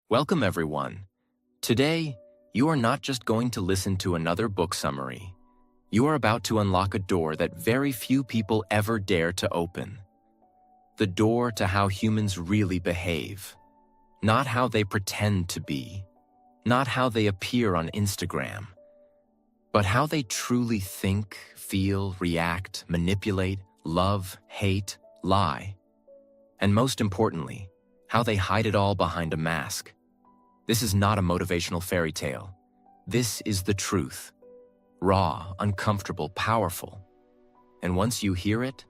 Welcome, everyone. Today, you are not just going to listen to another book summary. You are about to unlock a door that very few people ever dare to open. The door to how humans really behave. Not how they pretend to be. Not how they appear on Instagram. But how they truly think, feel, react, manipulate, love, hate, lie. And most importantly, how they hide it all behind a mask. This is not a motivational fairy tale. This is the truth. Raw, uncomfortable, powerful. And once you hear it,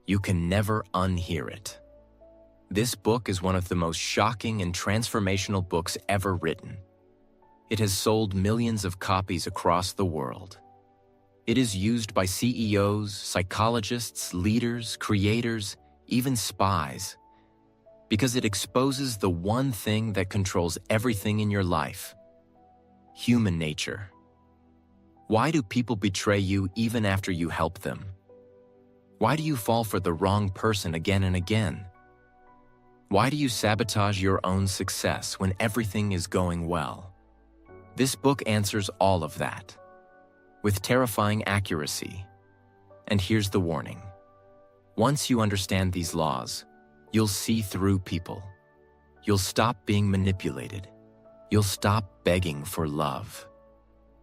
you can never unhear it. This book is one of the most shocking and transformational books ever written. It has sold millions of copies across the world. It is used by CEOs, psychologists, leaders, creators, even spies, because it exposes the one thing that controls everything in your life: human nature. Why do people betray you even after you help them? Why do you fall for the wrong person again and again? Why do you sabotage your own success when everything is going well? This book answers all of that, with terrifying accuracy. And here's the warning. Once you understand these laws, you'll see through people. You'll stop being manipulated. You'll stop begging for love.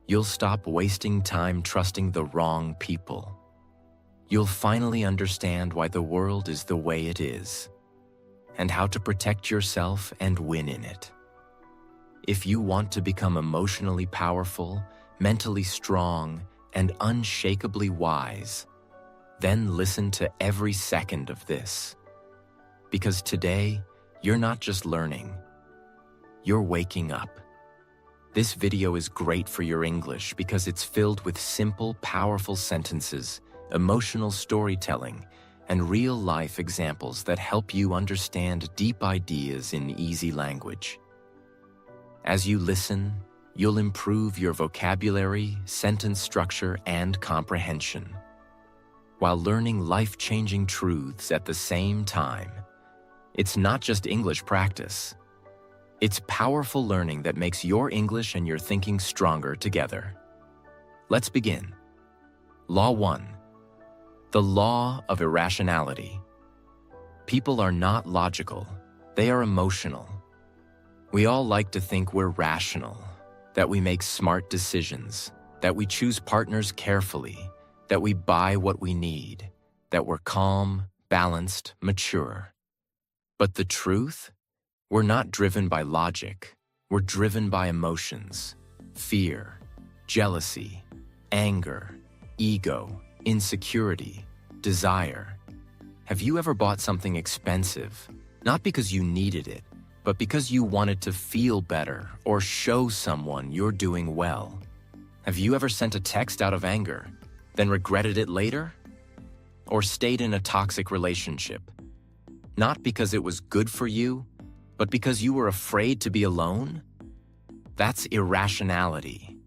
You'll stop wasting time trusting the wrong people. You'll finally understand why the world is the way it is, and how to protect yourself and win in it. If you want to become emotionally powerful, mentally strong, and unshakably wise, then listen to every second of this. Because today, you're not just learning, you're waking up. This video is great for your English because it's filled with simple, powerful sentences, emotional storytelling, and real-life examples that help you understand deep ideas in easy language. As you listen, you'll improve your vocabulary, sentence structure, and comprehension, while learning life-changing truths at the same time. It's not just English practice. It's powerful learning that makes your English and your thinking stronger together. Let's begin. Law 1. The law of irrationality. People are not logical. They are emotional. We all like to think we're rational, that we make smart decisions, that we choose partners carefully, that we buy what we need, that we're calm, balanced, mature. But the truth? We're not driven by logic. We're driven by emotions, fear, jealousy, anger, ego, insecurity, desire. Have you ever bought something expensive, not because you needed it, but because you wanted to feel better or show someone you're doing well? Have you ever sent a text out of anger, then regretted it later? Or stayed in a toxic relationship, not because it was good for you, but because you were afraid to be alone? That's irrationality.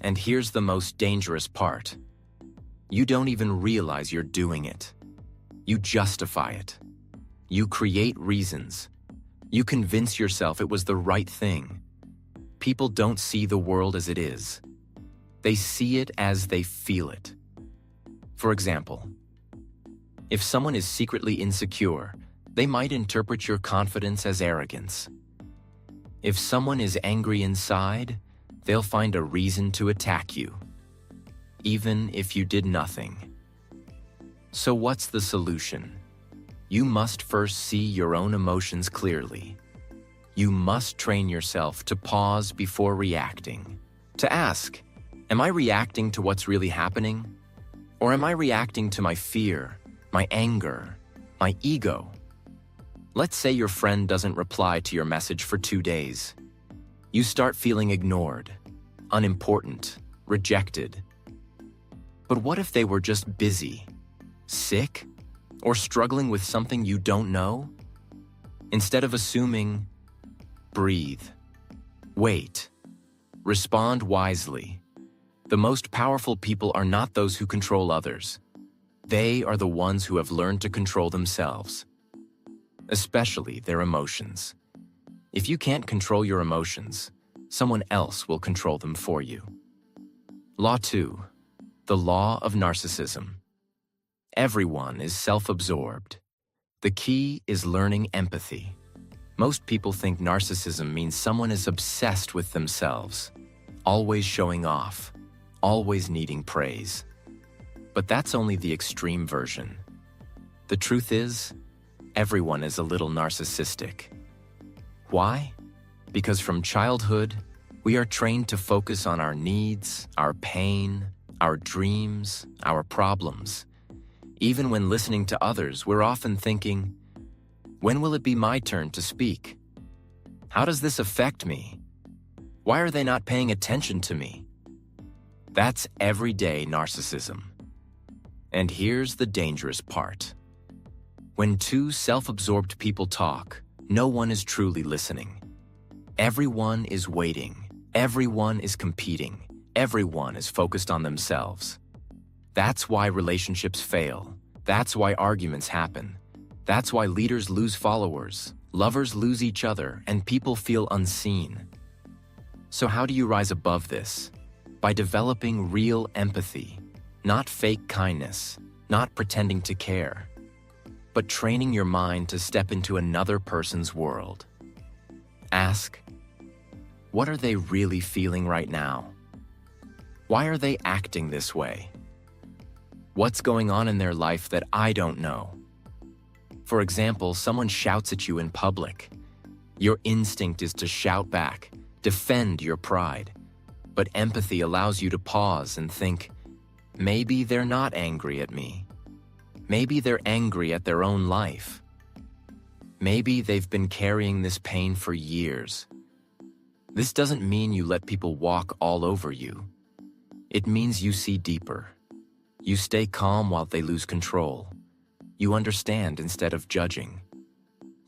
And here's the most dangerous part. You don't even realize you're doing it. You justify it. You create reasons. You convince yourself it was the right thing. People don't see the world as it is. They see it as they feel it. For example, if someone is secretly insecure, they might interpret your confidence as arrogance. If someone is angry inside, they'll find a reason to attack you, even if you did nothing. So what's the solution? You must first see your own emotions clearly. You must train yourself to pause before reacting, to ask, am I reacting to what's really happening? Or am I reacting to my fear, my anger, my ego? Let's say your friend doesn't reply to your message for 2 days. You start feeling ignored, unimportant, rejected. But what if they were just busy, sick, or struggling with something you don't know? Instead of assuming, breathe, wait, respond wisely. The most powerful people are not those who control others. They are the ones who have learned to control themselves, especially their emotions. If you can't control your emotions, someone else will control them for you. Law 2. The law of narcissism. Everyone is self-absorbed. The key is learning empathy. Most people think narcissism means someone is obsessed with themselves, always showing off, always needing praise. But that's only the extreme version. The truth is, everyone is a little narcissistic. Why? Because from childhood, we are trained to focus on our needs, our pain, our dreams, our problems. Even when listening to others, we're often thinking, when will it be my turn to speak? How does this affect me? Why are they not paying attention to me? That's everyday narcissism. And here's the dangerous part. When two self-absorbed people talk, no one is truly listening. Everyone is waiting. Everyone is competing. Everyone is focused on themselves. That's why relationships fail. That's why arguments happen. That's why leaders lose followers, lovers lose each other, and people feel unseen. So how do you rise above this? By developing real empathy, not fake kindness, not pretending to care, but training your mind to step into another person's world. Ask, what are they really feeling right now? Why are they acting this way? What's going on in their life that I don't know? For example, someone shouts at you in public. Your instinct is to shout back, defend your pride. But empathy allows you to pause and think, maybe they're not angry at me. Maybe they're angry at their own life. Maybe they've been carrying this pain for years. This doesn't mean you let people walk all over you. It means you see deeper. You stay calm while they lose control. You understand instead of judging.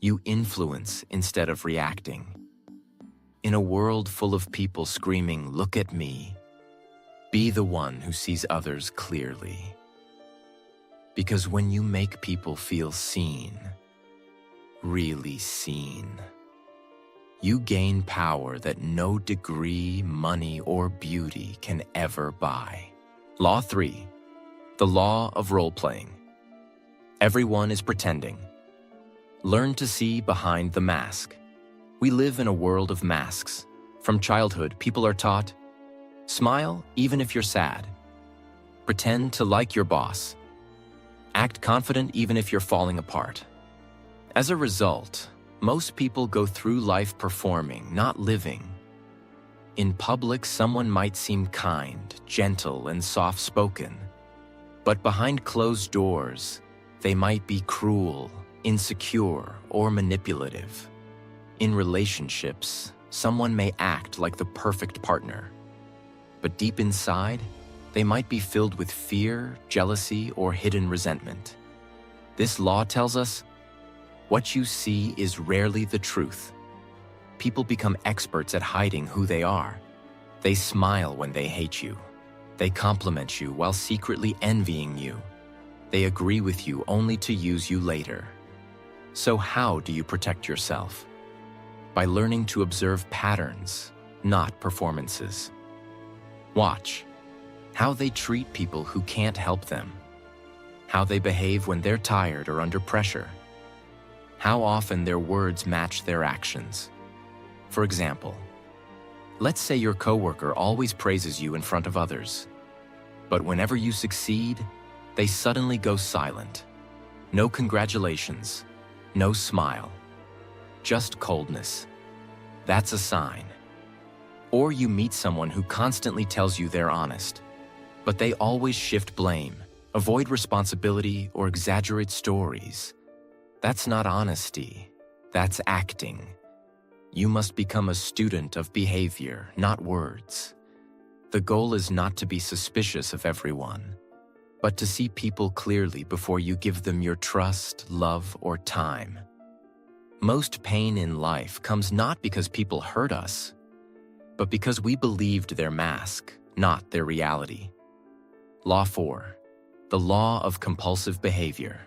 You influence instead of reacting. In a world full of people screaming, "Look at me," be the one who sees others clearly. Because when you make people feel seen, really seen, you gain power that no degree, money, or beauty can ever buy. Law 3. The law of role-playing. Everyone is pretending. Learn to see behind the mask. We live in a world of masks. From childhood, people are taught, smile even if you're sad. Pretend to like your boss. Act confident even if you're falling apart. As a result, most people go through life performing, not living. In public, someone might seem kind, gentle, and soft-spoken. But behind closed doors, they might be cruel, insecure, or manipulative. In relationships, someone may act like the perfect partner. But deep inside, they might be filled with fear, jealousy, or hidden resentment. This law tells us, what you see is rarely the truth. People become experts at hiding who they are. They smile when they hate you. They compliment you while secretly envying you. They agree with you only to use you later. So how do you protect yourself? By learning to observe patterns, not performances. Watch how they treat people who can't help them. How they behave when they're tired or under pressure. How often their words match their actions. For example, let's say your coworker always praises you in front of others. But whenever you succeed, they suddenly go silent. No congratulations, no smile, just coldness. That's a sign. Or you meet someone who constantly tells you they're honest, but they always shift blame, avoid responsibility, or exaggerate stories. That's not honesty, that's acting. You must become a student of behavior, not words. The goal is not to be suspicious of everyone, but to see people clearly before you give them your trust, love, or time. Most pain in life comes not because people hurt us, but because we believed their mask, not their reality. Law 4. The law of compulsive behavior.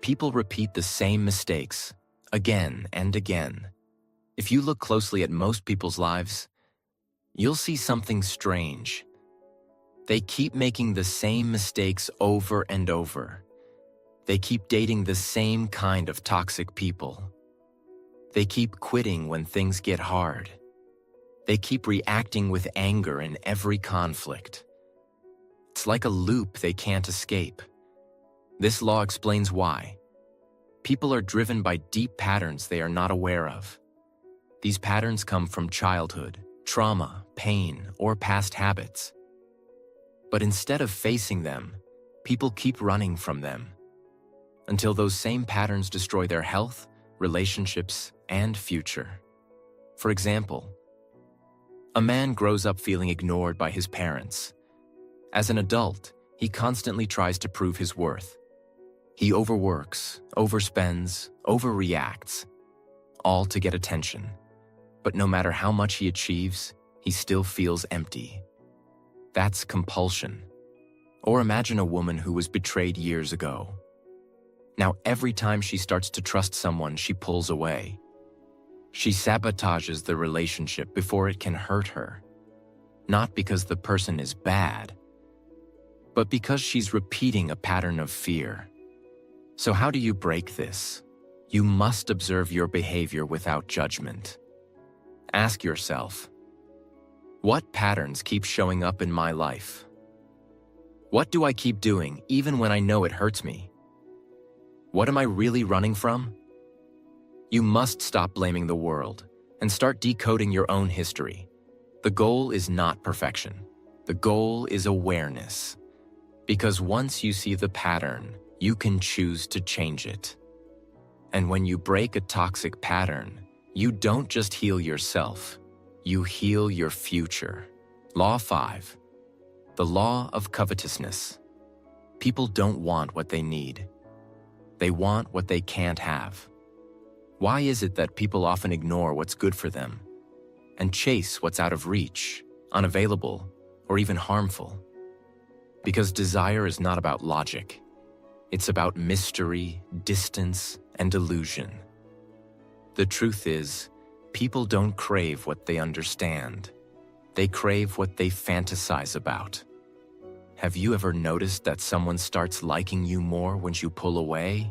People repeat the same mistakes again and again. If you look closely at most people's lives, you'll see something strange. They keep making the same mistakes over and over. They keep dating the same kind of toxic people. They keep quitting when things get hard. They keep reacting with anger in every conflict. It's like a loop they can't escape. This law explains why. People are driven by deep patterns they are not aware of. These patterns come from childhood, trauma, pain, or past habits. But instead of facing them, people keep running from them until those same patterns destroy their health, relationships, and future. For example, a man grows up feeling ignored by his parents. As an adult, he constantly tries to prove his worth. He overworks, overspends, overreacts, all to get attention. But no matter how much he achieves, he still feels empty. That's compulsion. Or imagine a woman who was betrayed years ago. Now every time she starts to trust someone, she pulls away. She sabotages the relationship before it can hurt her. Not because the person is bad, but because she's repeating a pattern of fear. So how do you break this? You must observe your behavior without judgment. Ask yourself, what patterns keep showing up in my life? What do I keep doing even when I know it hurts me? What am I really running from? You must stop blaming the world and start decoding your own history. The goal is not perfection. The goal is awareness. Because once you see the pattern, you can choose to change it. And when you break a toxic pattern, you don't just heal yourself, you heal your future. Law 5. The law of covetousness. People don't want what they need. They want what they can't have. Why is it that people often ignore what's good for them and chase what's out of reach, unavailable, or even harmful? Because desire is not about logic. It's about mystery, distance, and illusion. The truth is, people don't crave what they understand. They crave what they fantasize about. Have you ever noticed that someone starts liking you more when you pull away?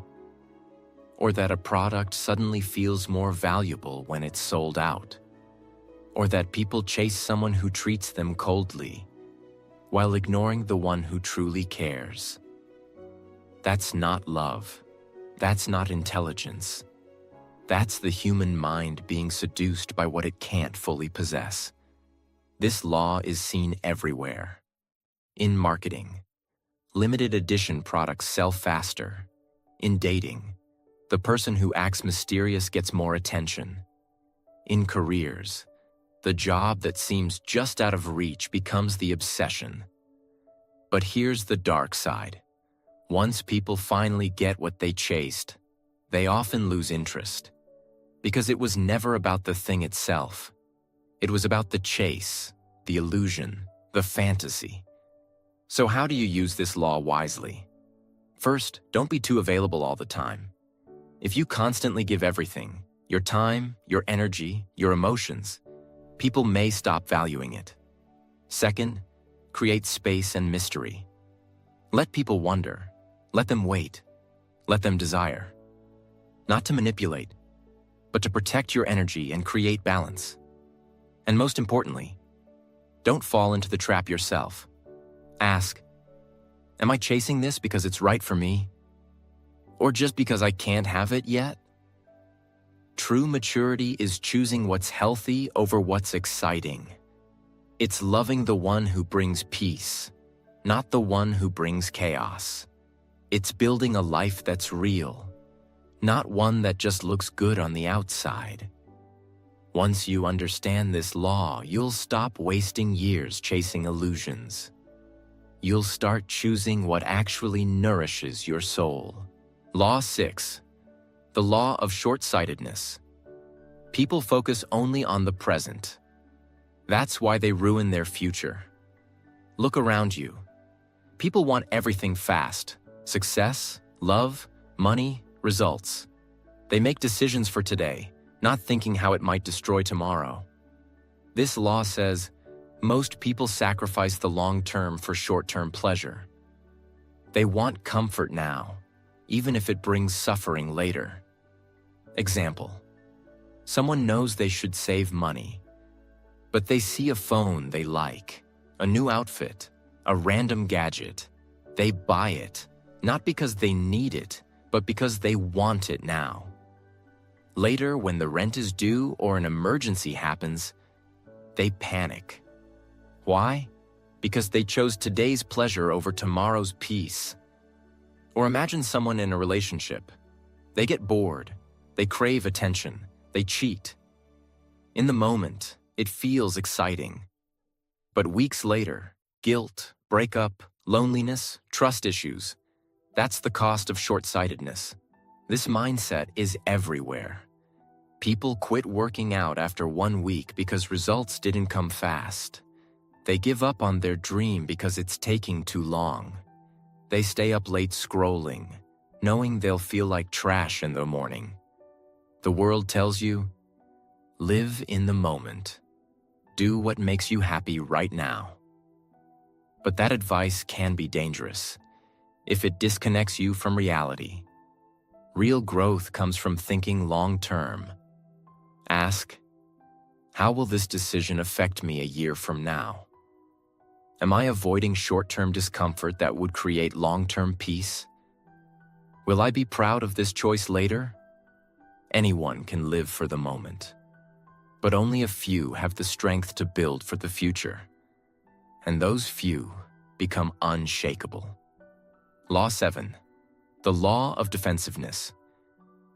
Or that a product suddenly feels more valuable when it's sold out? Or that people chase someone who treats them coldly, while ignoring the one who truly cares? That's not love. That's not intelligence. That's the human mind being seduced by what it can't fully possess. This law is seen everywhere. In marketing, limited edition products sell faster. In dating, the person who acts mysterious gets more attention. In careers, the job that seems just out of reach becomes the obsession. But here's the dark side. Once people finally get what they chased, they often lose interest. Because it was never about the thing itself. It was about the chase, the illusion, the fantasy. So how do you use this law wisely? First, don't be too available all the time. If you constantly give everything, your time, your energy, your emotions, people may stop valuing it. Second, create space and mystery. Let people wonder. Let them wait. Let them desire. Not to manipulate, but to protect your energy and create balance. And most importantly, don't fall into the trap yourself. Ask, am I chasing this because it's right for me? Or just because I can't have it yet? True maturity is choosing what's healthy over what's exciting. It's loving the one who brings peace, not the one who brings chaos. It's building a life that's real, not one that just looks good on the outside. Once you understand this law, you'll stop wasting years chasing illusions. You'll start choosing what actually nourishes your soul. Law 6. The law of short-sightedness. People focus only on the present. That's why they ruin their future. Look around you. People want everything fast. Success, love, money, results. They make decisions for today, not thinking how it might destroy tomorrow. This law says most people sacrifice the long term for short-term pleasure. They want comfort now, even if it brings suffering later. Example: someone knows they should save money, but they see a phone they like, a new outfit, a random gadget. They buy it, not because they need it, but because they want it now. Later, when the rent is due or an emergency happens, they panic. Why? Because they chose today's pleasure over tomorrow's peace. Or imagine someone in a relationship. They get bored, they crave attention, they cheat. In the moment, it feels exciting. But weeks later, guilt, breakup, loneliness, trust issues. That's the cost of short-sightedness. This mindset is everywhere. People quit working out after 1 week because results didn't come fast. They give up on their dream because it's taking too long. They stay up late scrolling, knowing they'll feel like trash in the morning. The world tells you, live in the moment. Do what makes you happy right now. But that advice can be dangerous if it disconnects you from reality. Real growth comes from thinking long-term. Ask, how will this decision affect me a year from now? Am I avoiding short-term discomfort that would create long-term peace? Will I be proud of this choice later? Anyone can live for the moment, but only a few have the strength to build for the future. And those few become unshakable. Law 7. The law of defensiveness.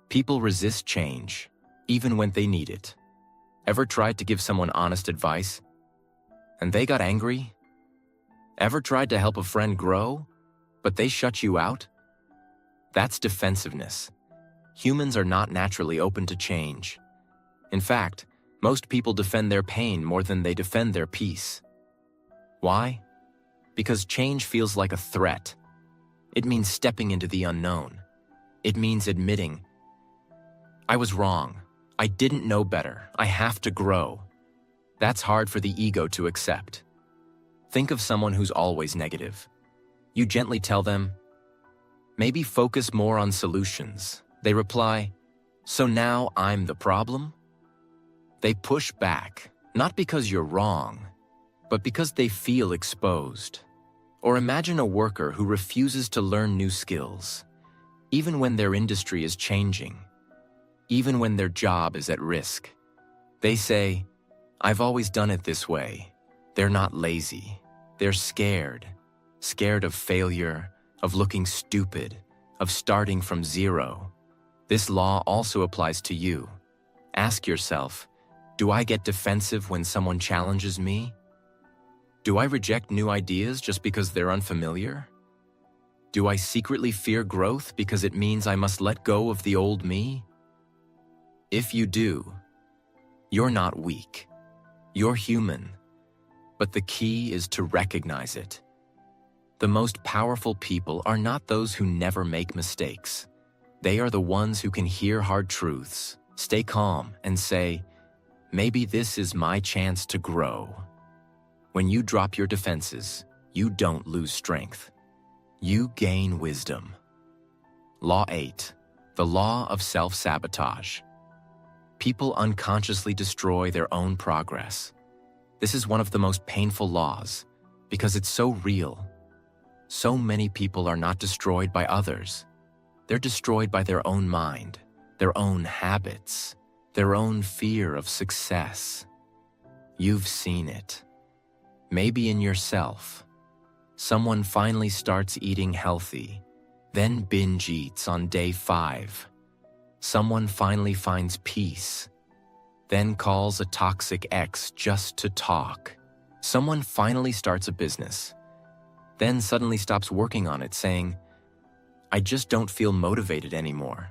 People resist change, even when they need it. Ever tried to give someone honest advice, and they got angry? Ever tried to help a friend grow, but they shut you out? That's defensiveness. Humans are not naturally open to change. In fact, most people defend their pain more than they defend their peace. Why? Because change feels like a threat. It means stepping into the unknown. It means admitting, I was wrong. I didn't know better. I have to grow. That's hard for the ego to accept. Think of someone who's always negative. You gently tell them, maybe focus more on solutions. They reply, so now I'm the problem? They push back, not because you're wrong, but because they feel exposed. Or imagine a worker who refuses to learn new skills, even when their industry is changing, even when their job is at risk. They say, I've always done it this way. They're not lazy. They're scared. Scared of failure, of looking stupid, of starting from zero. This law also applies to you. Ask yourself, do I get defensive when someone challenges me? Do I reject new ideas just because they're unfamiliar? Do I secretly fear growth because it means I must let go of the old me? If you do, you're not weak. You're human. But the key is to recognize it. The most powerful people are not those who never make mistakes. They are the ones who can hear hard truths, stay calm, and say, maybe this is my chance to grow. When you drop your defenses, you don't lose strength. You gain wisdom. Law 8. The law of self-sabotage. People unconsciously destroy their own progress. This is one of the most painful laws because it's so real. So many people are not destroyed by others. They're destroyed by their own mind, their own habits, their own fear of success. You've seen it. Maybe in yourself. Someone finally starts eating healthy, then binge eats on day 5. Someone finally finds peace, then calls a toxic ex just to talk. Someone finally starts a business, then suddenly stops working on it, saying, I just don't feel motivated anymore.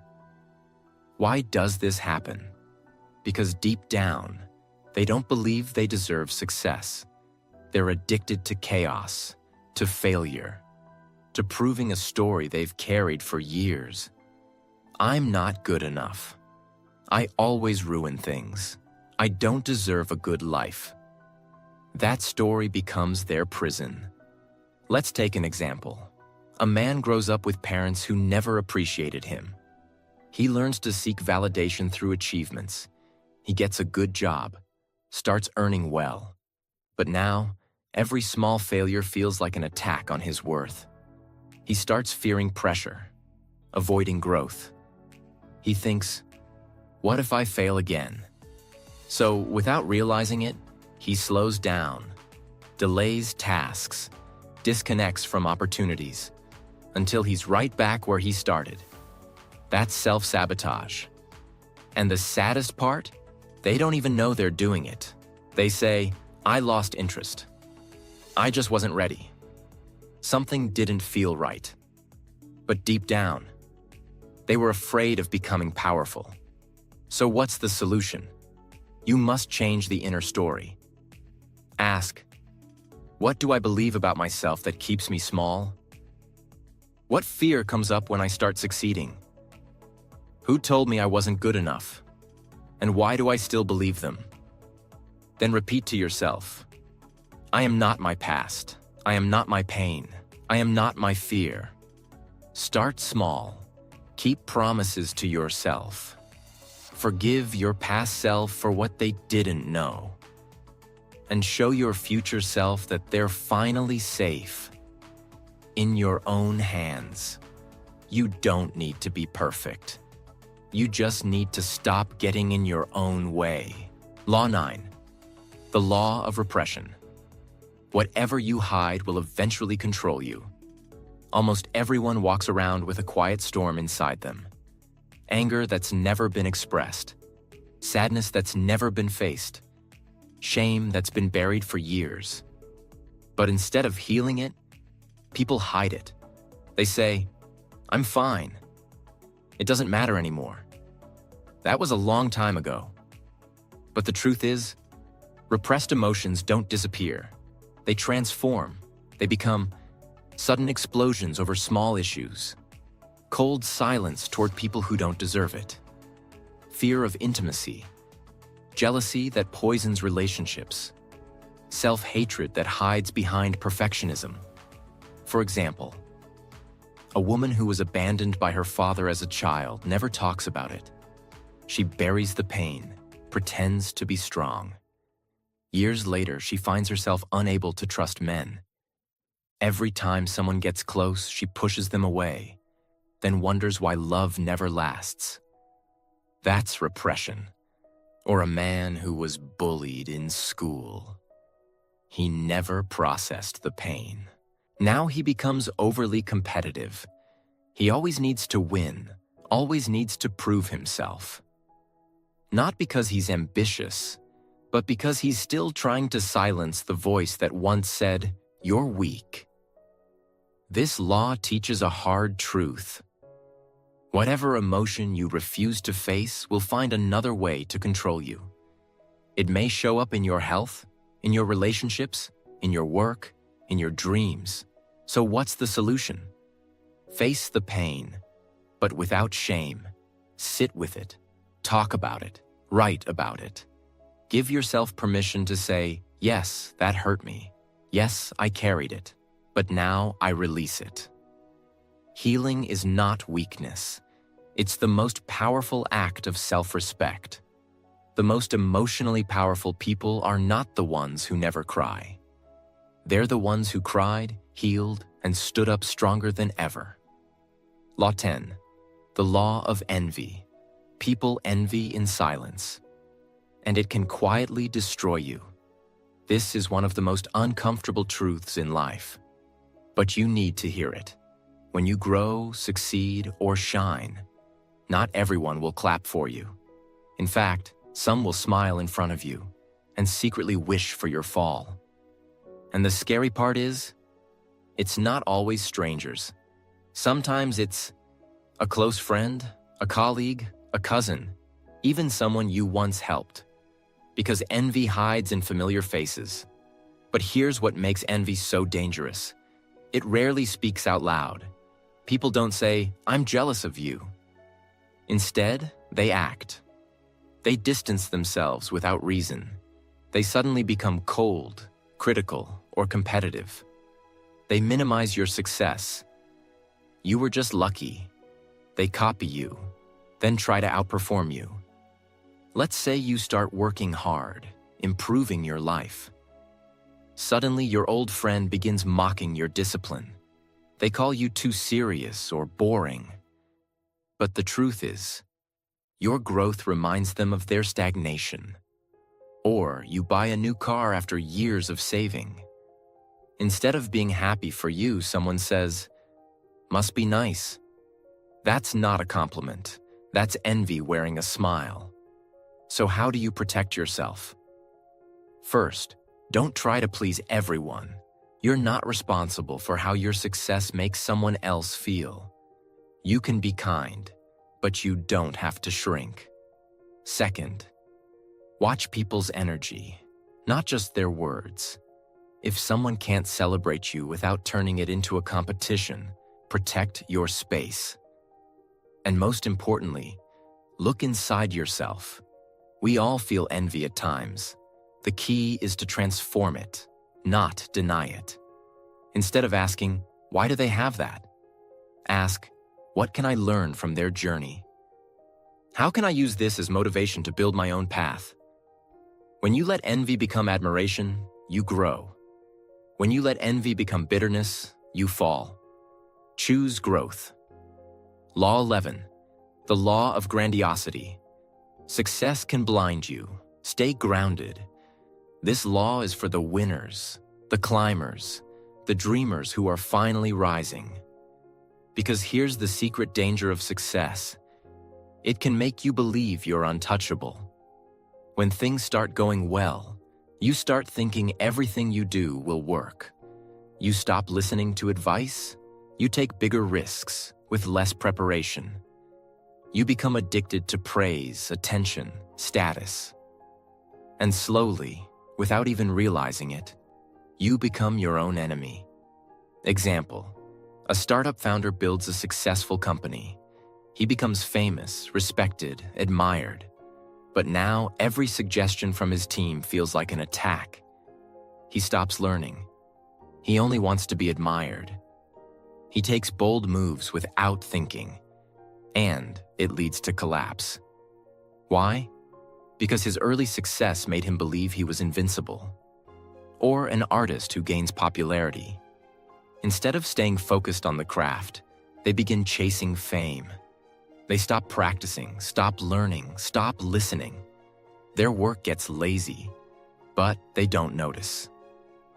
Why does this happen? Because deep down, they don't believe they deserve success. They're addicted to chaos, to failure, to proving a story they've carried for years. I'm not good enough. I always ruin things. I don't deserve a good life. That story becomes their prison. Let's take an example. A man grows up with parents who never appreciated him. He learns to seek validation through achievements. He gets a good job, starts earning well. But now, every small failure feels like an attack on his worth. He starts fearing pressure, avoiding growth. He thinks, what if I fail again? So, without realizing it, he slows down, delays tasks, disconnects from opportunities, until he's right back where he started. That's self-sabotage. And the saddest part? They don't even know they're doing it. They say, I lost interest. I just wasn't ready. Something didn't feel right. But deep down, they were afraid of becoming powerful. So what's the solution? You must change the inner story. Ask, what do I believe about myself that keeps me small? What fear comes up when I start succeeding? Who told me I wasn't good enough? And why do I still believe them? Then repeat to yourself, I am not my past. I am not my pain. I am not my fear. Start small. Keep promises to yourself. Forgive your past self for what they didn't know. And show your future self that they're finally safe. In your own hands. You don't need to be perfect. You just need to stop getting in your own way. Law 9. The law of repression. Whatever you hide will eventually control you. Almost everyone walks around with a quiet storm inside them. Anger that's never been expressed. Sadness that's never been faced. Shame that's been buried for years. But instead of healing it, people hide it. They say, I'm fine. It doesn't matter anymore. That was a long time ago. But the truth is, repressed emotions don't disappear. They transform. They become sudden explosions over small issues. Cold silence toward people who don't deserve it. Fear of intimacy. Jealousy that poisons relationships. Self-hatred that hides behind perfectionism. For example, a woman who was abandoned by her father as a child never talks about it. She buries the pain, pretends to be strong. Years later, she finds herself unable to trust men. Every time someone gets close, she pushes them away, then wonders why love never lasts. That's repression. Or a man who was bullied in school. He never processed the pain. Now he becomes overly competitive. He always needs to win, always needs to prove himself. Not because he's ambitious, but because he's still trying to silence the voice that once said, "You're weak." This law teaches a hard truth. Whatever emotion you refuse to face will find another way to control you. It may show up in your health, in your relationships, in your work, in your dreams. So what's the solution? Face the pain, but without shame. Sit with it. Talk about it. Write about it. Give yourself permission to say, yes, that hurt me. Yes, I carried it, but now I release it. Healing is not weakness. It's the most powerful act of self-respect. The most emotionally powerful people are not the ones who never cry. They're the ones who cried, healed, and stood up stronger than ever. Law 10. The law of envy. People envy in silence, and it can quietly destroy you. This is one of the most uncomfortable truths in life, but you need to hear it. When you grow, succeed, or shine, not everyone will clap for you. In fact, some will smile in front of you and secretly wish for your fall. And the scary part is, it's not always strangers. Sometimes it's a close friend, a colleague, a cousin, even someone you once helped. Because envy hides in familiar faces. But here's what makes envy so dangerous. It rarely speaks out loud. People don't say, "I'm jealous of you." Instead, they act. They distance themselves without reason. They suddenly become cold, critical, or competitive. They minimize your success. You were just lucky. They copy you, then try to outperform you. Let's say you start working hard, improving your life. Suddenly, your old friend begins mocking your discipline. They call you too serious or boring. But the truth is, your growth reminds them of their stagnation. Or you buy a new car after years of saving. Instead of being happy for you, someone says, "Must be nice." That's not a compliment. That's envy wearing a smile. So how do you protect yourself? First, don't try to please everyone. You're not responsible for how your success makes someone else feel. You can be kind, but you don't have to shrink. Second, watch people's energy, not just their words. If someone can't celebrate you without turning it into a competition, protect your space. And most importantly, look inside yourself. We all feel envy at times. The key is to transform it, not deny it. Instead of asking, "Why do they have that?" ask, "What can I learn from their journey? How can I use this as motivation to build my own path?" When you let envy become admiration, you grow. When you let envy become bitterness, you fall. Choose growth. Law 11, the law of grandiosity. Success can blind you. Stay grounded. This law is for the winners, the climbers, the dreamers who are finally rising. Because here's the secret danger of success. It can make you believe you're untouchable. When things start going well, you start thinking everything you do will work. You stop listening to advice. You take bigger risks with less preparation. You become addicted to praise, attention, status. And slowly, without even realizing it, you become your own enemy. Example, a startup founder builds a successful company. He becomes famous, respected, admired. But now every suggestion from his team feels like an attack. He stops learning. He only wants to be admired. He takes bold moves without thinking, and it leads to collapse. Why? Because his early success made him believe he was invincible. Or an artist who gains popularity. Instead of staying focused on the craft, they begin chasing fame. They stop practicing, stop learning, stop listening. Their work gets lazy, but they don't notice.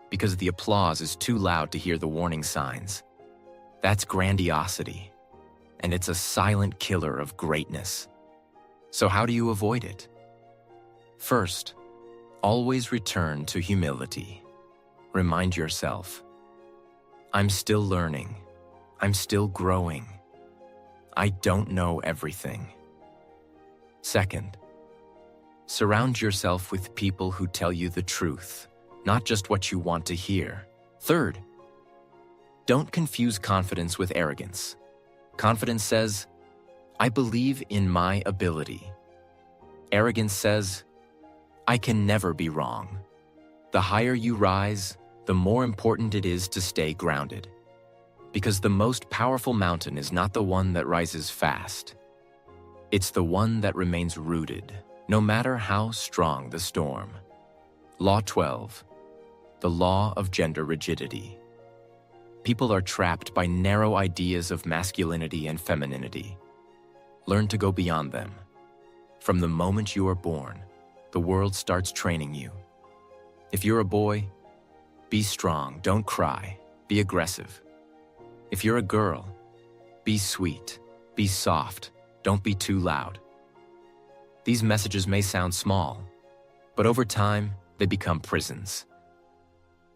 Because the applause is too loud to hear the warning signs. That's grandiosity, and it's a silent killer of greatness. So how do you avoid it? First, always return to humility. Remind yourself, I'm still learning. I'm still growing. I don't know everything. Second, surround yourself with people who tell you the truth, not just what you want to hear. Third, don't confuse confidence with arrogance. Confidence says, I believe in my ability. Arrogance says, I can never be wrong. The higher you rise, the more important it is to stay grounded. Because the most powerful mountain is not the one that rises fast. It's the one that remains rooted, no matter how strong the storm. Law 12, the law of gender rigidity. People are trapped by narrow ideas of masculinity and femininity. Learn to go beyond them. From the moment you are born, the world starts training you. If you're a boy, be strong, don't cry, be aggressive. If you're a girl, be sweet, be soft, don't be too loud. These messages may sound small, but over time, they become prisons.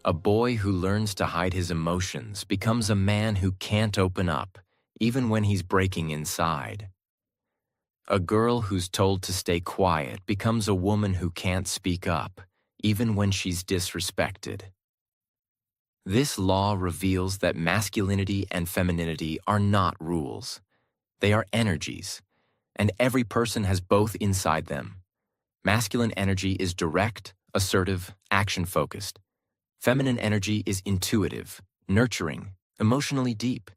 A boy who learns to hide his emotions becomes a man who can't open up, even when he's breaking inside. A girl who's told to stay quiet becomes a woman who can't speak up, even when she's disrespected. This law reveals that masculinity and femininity are not rules. They are energies, and every person has both inside them. Masculine energy is direct, assertive, action-focused. Feminine energy is intuitive, nurturing, emotionally deep.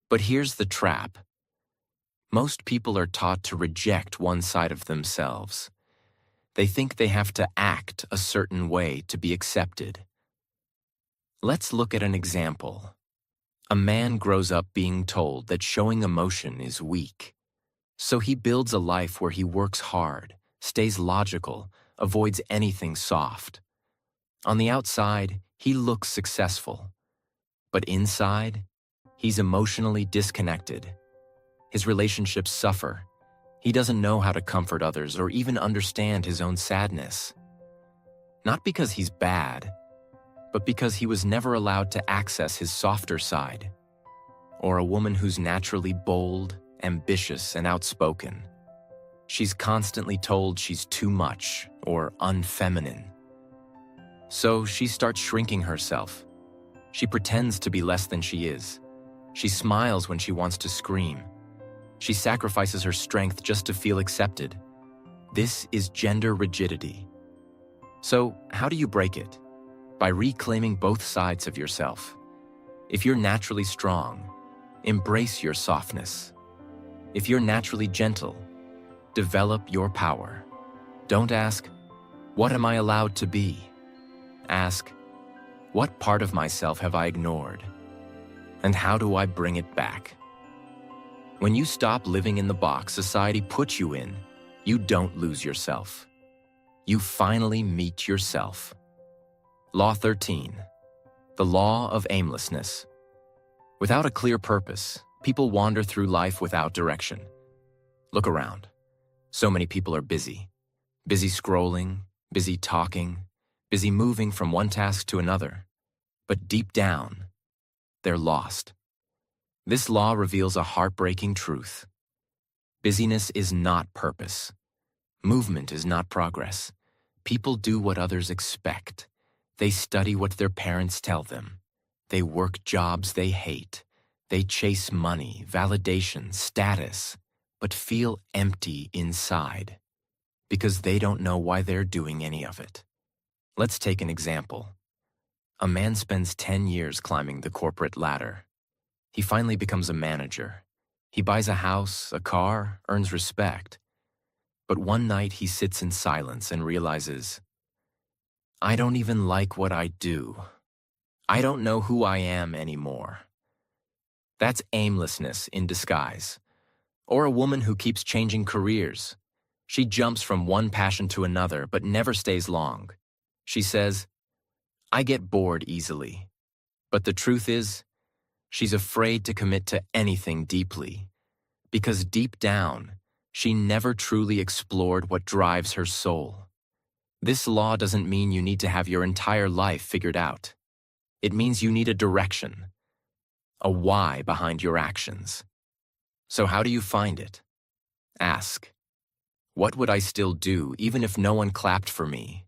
But here's the trap. Most people are taught to reject one side of themselves. They think they have to act a certain way to be accepted. Let's look at an example. A man grows up being told that showing emotion is weak. So he builds a life where he works hard, stays logical, avoids anything soft. On the outside, he looks successful. But inside, he's emotionally disconnected. His relationships suffer. He doesn't know how to comfort others or even understand his own sadness. Not because he's bad, but because he was never allowed to access his softer side. Or a woman who's naturally bold, ambitious, and outspoken. She's constantly told she's too much or unfeminine. So she starts shrinking herself. She pretends to be less than she is. She smiles when she wants to scream. She sacrifices her strength just to feel accepted. This is gender rigidity. So, how do you break it? By reclaiming both sides of yourself. If you're naturally strong, embrace your softness. If you're naturally gentle, develop your power. Don't ask, "What am I allowed to be?" Ask, "What part of myself have I ignored? And how do I bring it back?" When you stop living in the box society puts you in, you don't lose yourself. You finally meet yourself. Law 13. The law of aimlessness. Without a clear purpose, people wander through life without direction. Look around. So many people are busy. Busy scrolling, busy talking, busy moving from one task to another. But deep down, they're lost. This law reveals a heartbreaking truth. Busyness is not purpose. Movement is not progress. People do what others expect. They study what their parents tell them. They work jobs they hate. They chase money, validation, status, but feel empty inside because they don't know why they're doing any of it. Let's take an example. A man spends 10 years climbing the corporate ladder. He finally becomes a manager. He buys a house, a car, earns respect. But one night he sits in silence and realizes, "I don't even like what I do. I don't know who I am anymore." That's aimlessness in disguise. Or a woman who keeps changing careers. She jumps from one passion to another but never stays long. She says, "I get bored easily." But the truth is, she's afraid to commit to anything deeply, because deep down, she never truly explored what drives her soul. This law doesn't mean you need to have your entire life figured out. It means you need a direction, a why behind your actions. So how do you find it? Ask, what would I still do even if no one clapped for me?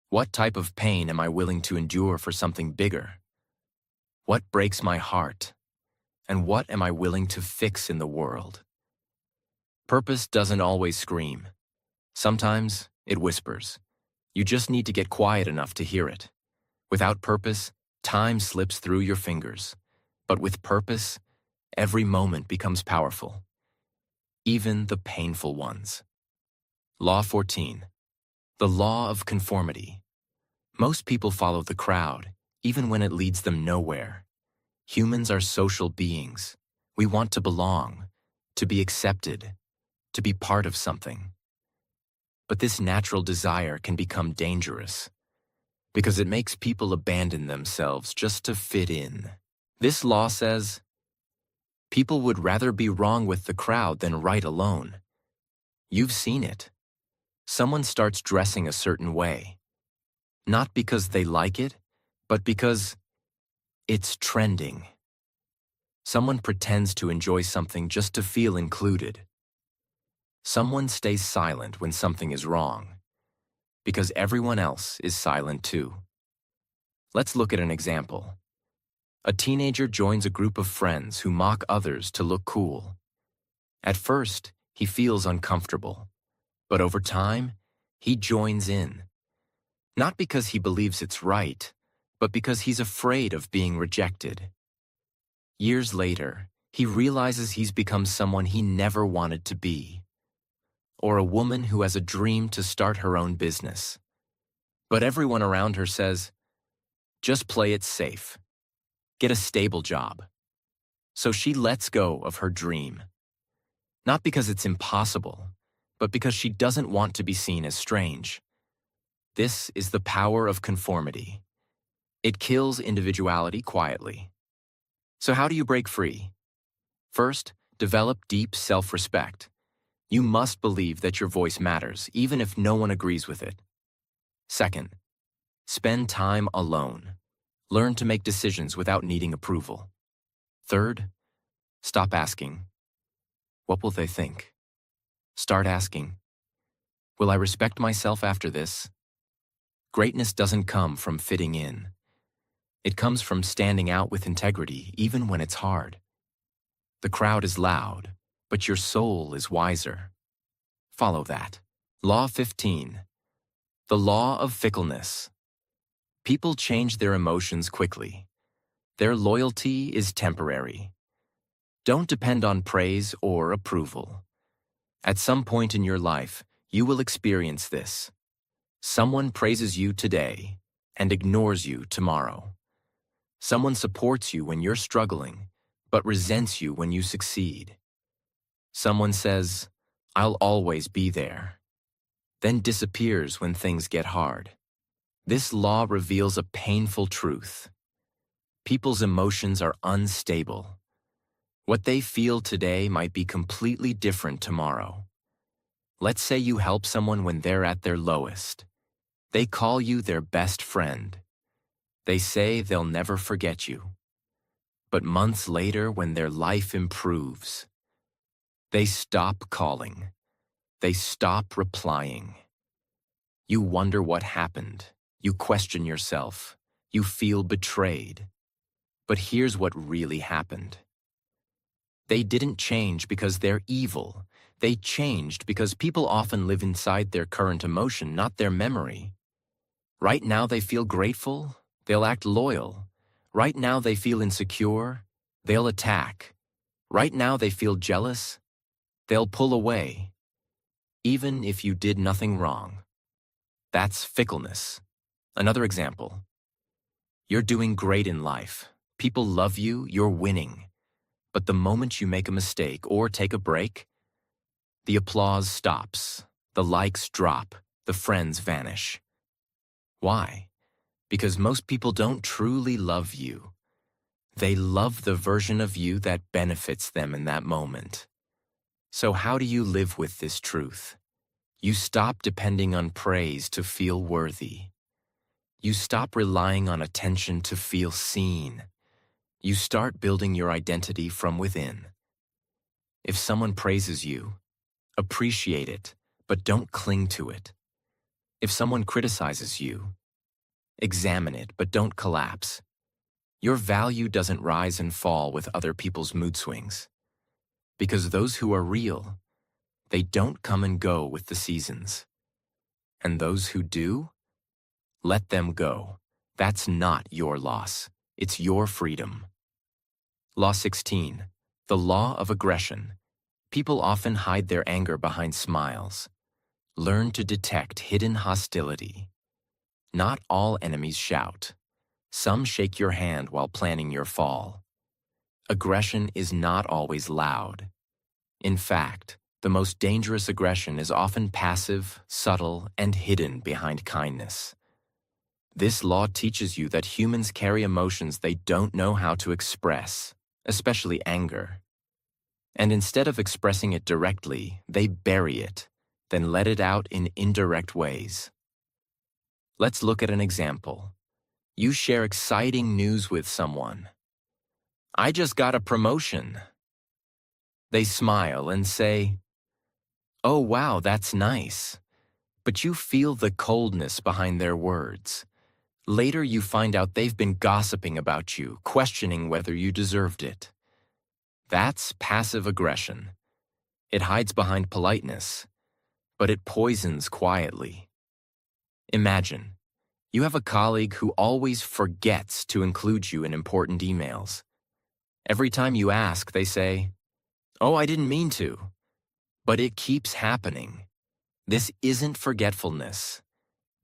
What type of pain am I willing to endure for something bigger? What breaks my heart? And what am I willing to fix in the world? Purpose doesn't always scream. Sometimes it whispers. You just need to get quiet enough to hear it. Without purpose, time slips through your fingers. But with purpose, every moment becomes powerful. Even the painful ones. Law 14. The law of conformity. Most people follow the crowd, even when it leads them nowhere. Humans are social beings. We want to belong, to be accepted, to be part of something. But this natural desire can become dangerous because it makes people abandon themselves just to fit in. This law says, people would rather be wrong with the crowd than right alone. You've seen it. Someone starts dressing a certain way, not because they like it, but because it's trending. Someone pretends to enjoy something just to feel included. Someone stays silent when something is wrong, because everyone else is silent too. Let's look at an example. A teenager joins a group of friends who mock others to look cool. At first, he feels uncomfortable, but over time, He joins in, not because he believes it's right, but because he's afraid of being rejected. Years later, he realizes he's become someone he never wanted to be, or a woman who has a dream to start her own business. But everyone around her says, just play it safe. Get a stable job. So she lets go of her dream. Not because it's impossible, but because she doesn't want to be seen as strange. This is the power of conformity. It kills individuality quietly. So how do you break free? First, develop deep self-respect. You must believe that your voice matters, even if no one agrees with it. Second, spend time alone. Learn to make decisions without needing approval. Third, stop asking, what will they think? Start asking, will I respect myself after this? Greatness doesn't come from fitting in. It comes from standing out with integrity, even when it's hard. The crowd is loud, but your soul is wiser. Follow that. Law 15. The law of fickleness. People change their emotions quickly. Their loyalty is temporary. Don't depend on praise or approval. At some point in your life, you will experience this. Someone praises you today and ignores you tomorrow. Someone supports you when you're struggling, but resents you when you succeed. Someone says, I'll always be there, then disappears when things get hard. This law reveals a painful truth. People's emotions are unstable. What they feel today might be completely different tomorrow. Let's say you help someone when they're at their lowest. They call you their best friend. They say they'll never forget you. But months later, when their life improves, they stop calling. They stop replying. You wonder what happened. You question yourself. You feel betrayed. But here's what really happened. They didn't change because they're evil. They changed because people often live inside their current emotion, not their memory. Right now they feel grateful, they'll act loyal. Right now they feel insecure, they'll attack. Right now they feel jealous, they'll pull away. Even if you did nothing wrong. That's fickleness. Another example. You're doing great in life. People love you, you're winning. But the moment you make a mistake or take a break, the applause stops, the likes drop, the friends vanish. Why? Because most people don't truly love you. They love the version of you that benefits them in that moment. So how do you live with this truth? You stop depending on praise to feel worthy. You stop relying on attention to feel seen. You start building your identity from within. If someone praises you, appreciate it, but don't cling to it. If someone criticizes you, examine it, but don't collapse. Your value doesn't rise and fall with other people's mood swings. Because those who are real, they don't come and go with the seasons. And those who do, let them go. That's not your loss. It's your freedom. Law 16. The law of aggression. People often hide their anger behind smiles. Learn to detect hidden hostility. Not all enemies shout. Some shake your hand while planning your fall. Aggression is not always loud. In fact, the most dangerous aggression is often passive, subtle, and hidden behind kindness. This law teaches you that humans carry emotions they don't know how to express, especially anger. And instead of expressing it directly, they bury it, then let it out in indirect ways. Let's look at an example. You share exciting news with someone. I just got a promotion. They smile and say, oh wow, that's nice. But you feel the coldness behind their words. Later you find out they've been gossiping about you, questioning whether you deserved it. That's passive aggression. It hides behind politeness, but it poisons quietly. Imagine, you have a colleague who always forgets to include you in important emails. Every time you ask, they say, "Oh, I didn't mean to." But it keeps happening. This isn't forgetfulness.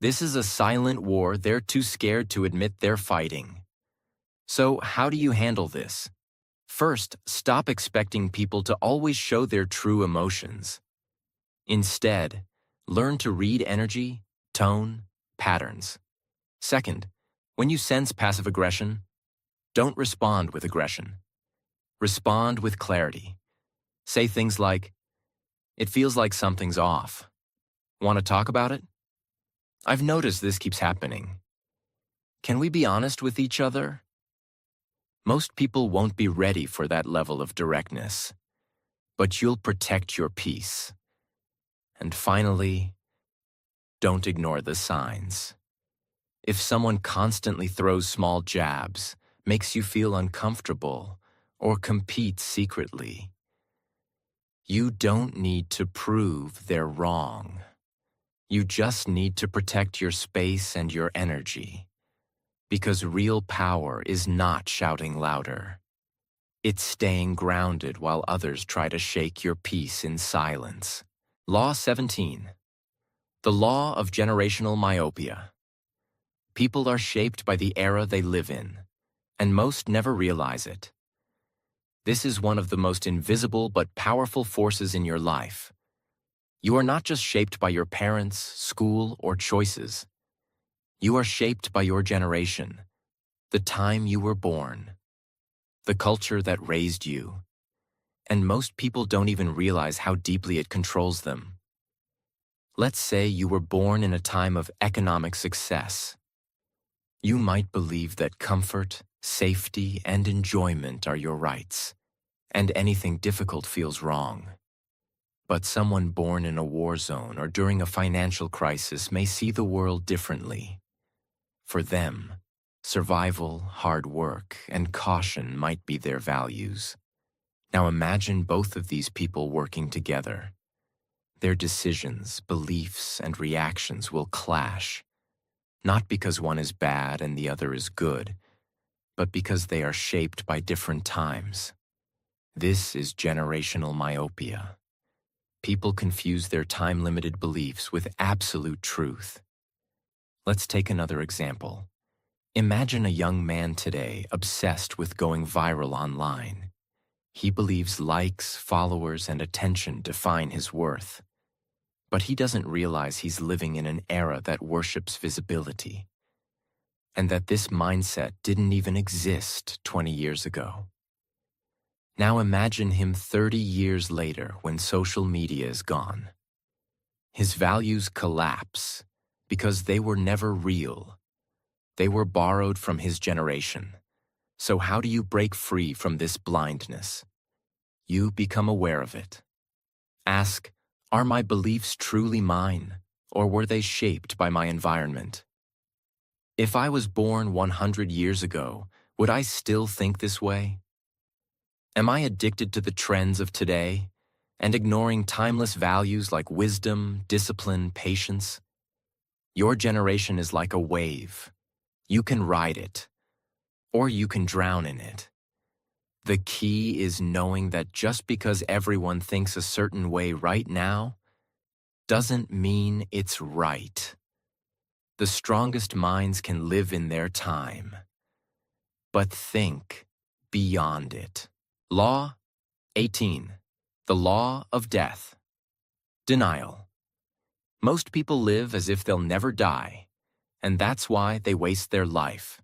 This is a silent war they're too scared to admit they're fighting. So how do you handle this? First, stop expecting people to always show their true emotions. Instead, learn to read energy, tone, patterns. Second, when you sense passive aggression, don't respond with aggression. Respond with clarity. Say things like, "It feels like something's off. Want to talk about it? I've noticed this keeps happening. Can we be honest with each other?" Most people won't be ready for that level of directness, but you'll protect your peace. And finally, don't ignore the signs. If someone constantly throws small jabs, makes you feel uncomfortable, or competes secretly, you don't need to prove they're wrong. You just need to protect your space and your energy. Because real power is not shouting louder. It's staying grounded while others try to shake your peace in silence. Law 17. The law of generational myopia. People are shaped by the era they live in, and most never realize it. This is one of the most invisible but powerful forces in your life. You are not just shaped by your parents, school, or choices. You are shaped by your generation, the time you were born, the culture that raised you, and most people don't even realize how deeply it controls them. Let's say you were born in a time of economic success. You might believe that comfort, safety, and enjoyment are your rights, and anything difficult feels wrong. But someone born in a war zone or during a financial crisis may see the world differently. For them, survival, hard work, and caution might be their values. Now imagine both of these people working together. Their decisions, beliefs, and reactions will clash, not because one is bad and the other is good, but because they are shaped by different times. This is generational myopia. People confuse their time-limited beliefs with absolute truth. Let's take another example. Imagine a young man today obsessed with going viral online. He believes likes, followers, and attention define his worth. But he doesn't realize he's living in an era that worships visibility, and that this mindset didn't even exist 20 years ago. Now imagine him 30 years later when social media is gone. His values collapse because they were never real. They were borrowed from his generation. So how do you break free from this blindness? You become aware of it. Ask, are my beliefs truly mine, or were they shaped by my environment? If I was born 100 years ago, would I still think this way? Am I addicted to the trends of today and ignoring timeless values like wisdom, discipline, patience? Your generation is like a wave. You can ride it, or you can drown in it. The key is knowing that just because everyone thinks a certain way right now doesn't mean it's right. The strongest minds can live in their time, but think beyond it. Law 18. The law of death. Denial. Most people live as if they'll never die, and that's why they waste their life.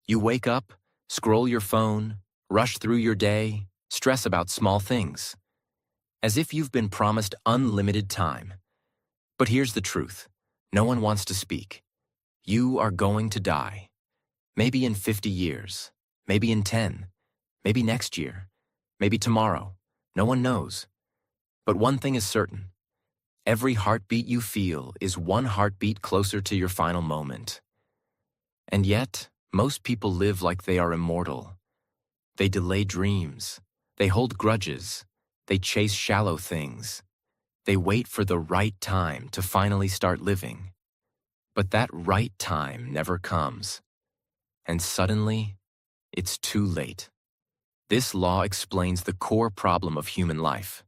You wake up, scroll your phone, rush through your day, stress about small things, as if you've been promised unlimited time. But here's the truth. No one wants to speak. You are going to die. Maybe in 50 years, maybe in 10, maybe next year, maybe tomorrow. No one knows. But one thing is certain. Every heartbeat you feel is one heartbeat closer to your final moment. And yet, most people live like they are immortal. They delay dreams. They hold grudges. They chase shallow things. They wait for the right time to finally start living. But that right time never comes, and suddenly, it's too late. This law explains the core problem of human life.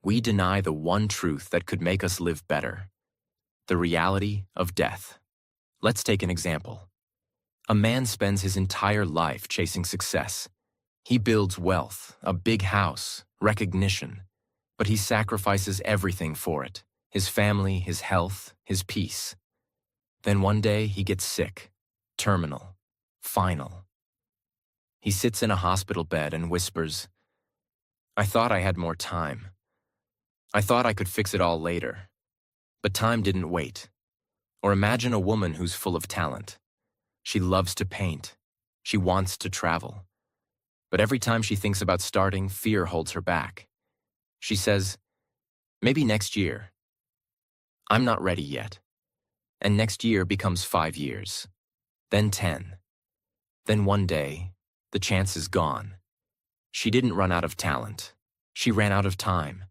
We deny the one truth that could make us live better, the reality of death. Let's take an example. A man spends his entire life chasing success. He builds wealth, a big house, recognition, but he sacrifices everything for it: his family, his health, his peace. Then one day he gets sick, terminal, final. He sits in a hospital bed and whispers, "I thought I had more time. I thought I could fix it all later." But time didn't wait. Or imagine a woman who's full of talent. She loves to paint. She wants to travel. But every time she thinks about starting, fear holds her back. She says, "Maybe next year. I'm not ready yet." And next year becomes 5 years, then 10. Then one day, the chance is gone. She didn't run out of talent. She ran out of time.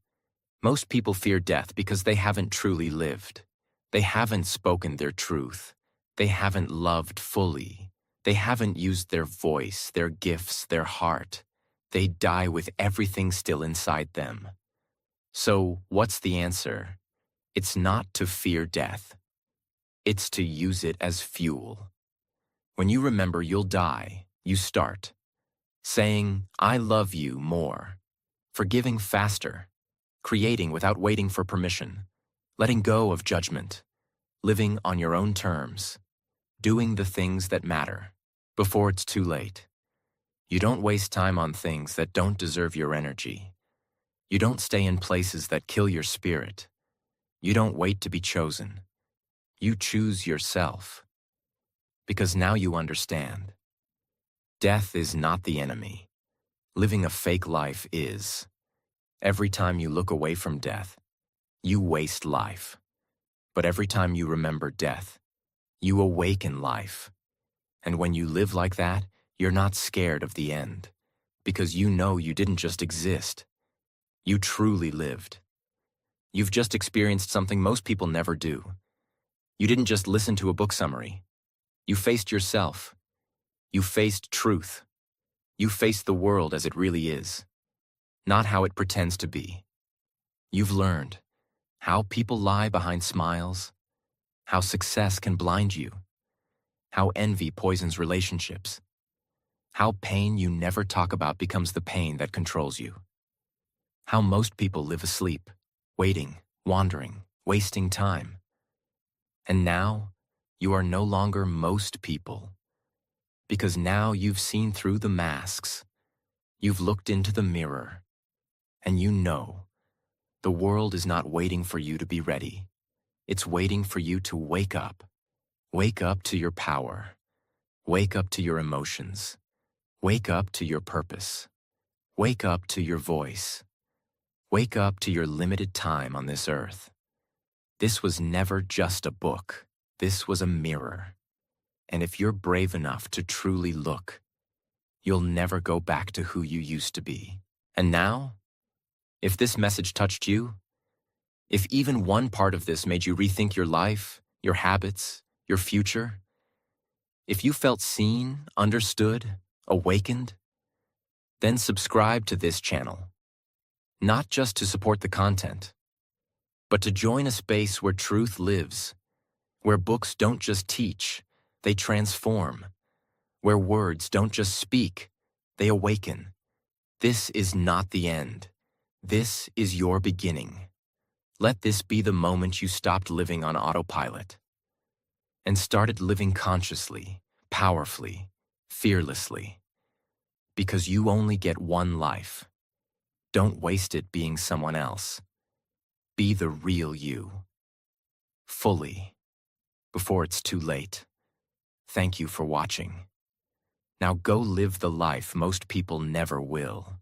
Most people fear death because they haven't truly lived. They haven't spoken their truth. They haven't loved fully. They haven't used their voice, their gifts, their heart. They die with everything still inside them. So, what's the answer? It's not to fear death. It's to use it as fuel. When you remember you'll die, you start. Saying, "I love you" more. Forgiving faster. Creating without waiting for permission. Letting go of judgment. Living on your own terms. Doing the things that matter. Before it's too late. You don't waste time on things that don't deserve your energy. You don't stay in places that kill your spirit. You don't wait to be chosen. You choose yourself. Because now you understand. Death is not the enemy. Living a fake life is. Every time you look away from death, you waste life. But every time you remember death, you awaken life. And when you live like that, you're not scared of the end. Because you know you didn't just exist. You truly lived. You've just experienced something most people never do. You didn't just listen to a book summary. You faced yourself. You faced truth. You faced the world as it really is, not how it pretends to be. You've learned how people lie behind smiles, how success can blind you, how envy poisons relationships, how pain you never talk about becomes the pain that controls you, how most people live asleep, waiting, wandering, wasting time. And now, you are no longer most people, because now you've seen through the masks, you've looked into the mirror, and you know the world is not waiting for you to be ready. It's waiting for you to wake up. Wake up to your power. Wake up to your emotions. Wake up to your purpose. Wake up to your voice. Wake up to your limited time on this earth. This was never just a book. This was a mirror. And if you're brave enough to truly look, you'll never go back to who you used to be. And now, if this message touched you, if even one part of this made you rethink your life, your habits, your future, if you felt seen, understood, awakened, then subscribe to this channel. Not just to support the content, but to join a space where truth lives, where books don't just teach, they transform, where words don't just speak, they awaken. This is not the end. This is your beginning. Let this be the moment you stopped living on autopilot and started living consciously, powerfully, fearlessly. Because you only get one life. Don't waste it being someone else. Be the real you. Fully. Before it's too late. Thank you for watching. Now go live the life most people never will.